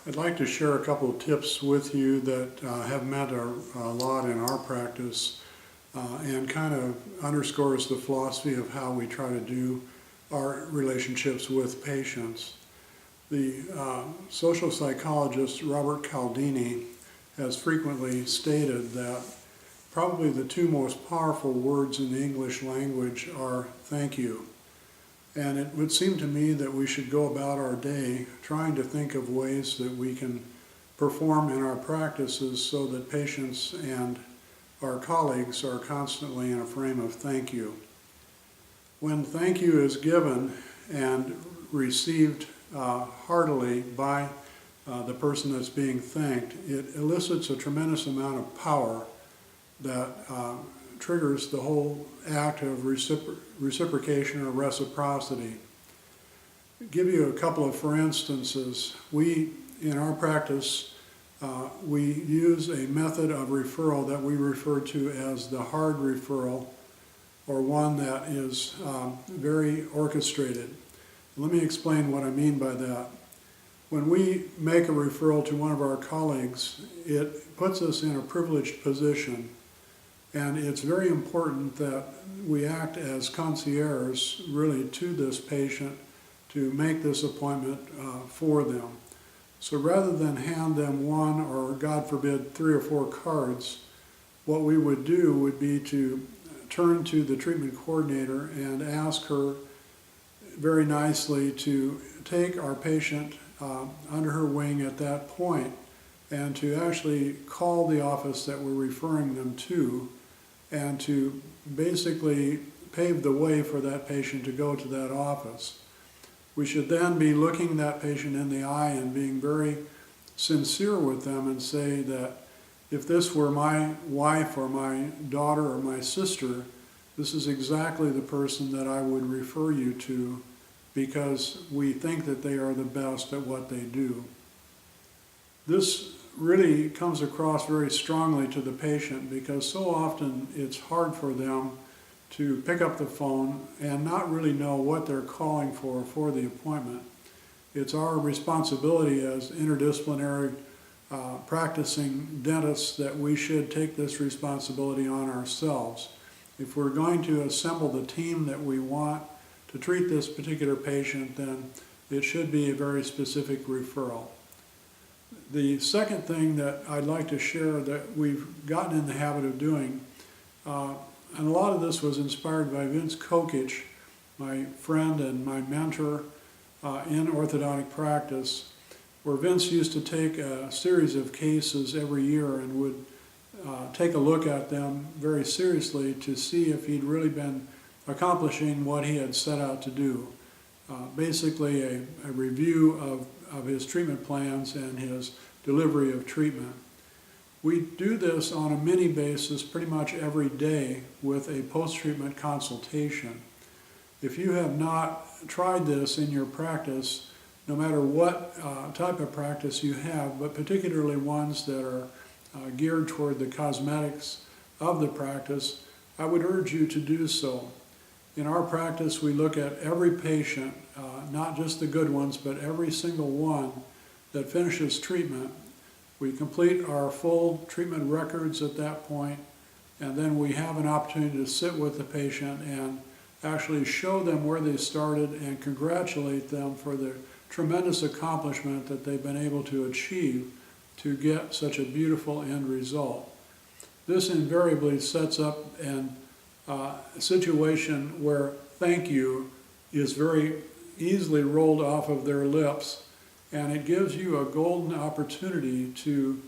I'd like to share a couple of tips with you that have meant a lot in our practice and kind of underscores the philosophy of how we try to do our relationships with patients. The social psychologist Robert Cialdini has frequently stated that probably the two most powerful words in the English language are thank you. And it would seem to me that we should go about our day trying to think of ways that we can perform in our practices so that patients and our colleagues are constantly in a frame of thank you. When thank you is given and received heartily by the person that's being thanked, it elicits a tremendous amount of power that triggers the whole act of reciprocation or reciprocity. Give you a couple of for instances. In our practice, we use a method of referral that we refer to as the hard referral, or one that is very orchestrated. Let me explain what I mean by that. When we make a referral to one of our colleagues, it puts us in a privileged position. And it's very important that we act as concierge really to this patient to make this appointment for them. So rather than hand them one or, God forbid, 3 or 4 cards, what we would do would be to turn to the treatment coordinator and ask her very nicely to take our patient under her wing at that point and to actually call the office that we're referring them to and to basically pave the way for that patient to go to that office. We should then be looking that patient in the eye and being very sincere with them and say that if this were my wife or my daughter or my sister, this is exactly the person that I would refer you to because we think that they are the best at what they do. This really comes across very strongly to the patient because so often it's hard for them to pick up the phone and not really know what they're calling for the appointment. It's our responsibility as interdisciplinary practicing dentists that we should take this responsibility on ourselves. If we're going to assemble the team that we want to treat this particular patient, then it should be a very specific referral. The second thing that I'd like to share that we've gotten in the habit of doing, and a lot of this was inspired by Vince Kubisch, my friend and my mentor in orthodontic practice, where Vince used to take a series of cases every year and would take a look at them very seriously to see if he'd really been accomplishing what he had set out to do. Basically a review of his treatment plans and his delivery of treatment. We do this on a mini basis pretty much every day with a post-treatment consultation. If you have not tried this in your practice, no matter what type of practice you have, but particularly ones that are geared toward the cosmetics of the practice, I would urge you to do so. In our practice, we look at every patient, not just the good ones, but every single one that finishes treatment. We complete our full treatment records at that point, and then we have an opportunity to sit with the patient and actually show them where they started and congratulate them for the tremendous accomplishment that they've been able to achieve to get such a beautiful end result. This invariably sets up a situation where thank you is very easily rolled off of their lips, and it gives you a golden opportunity to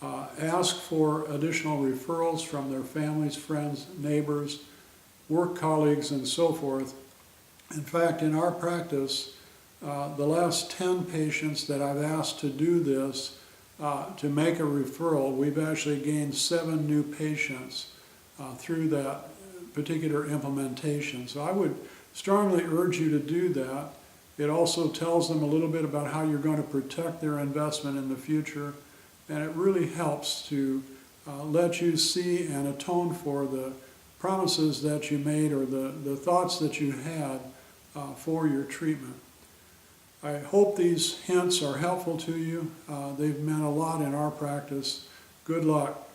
ask for additional referrals from their families, friends, neighbors, work colleagues, and so forth. In fact, in our practice, the last 10 patients that I've asked to do this, to make a referral, we've actually gained 7 new patients through that particular implementation. So I would strongly urge you to do that. It also tells them a little bit about how you're going to protect their investment in the future, and it really helps to let you see and atone for the promises that you made or the thoughts that you had for your treatment. I hope these hints are helpful to you. They've meant a lot in our practice. Good luck.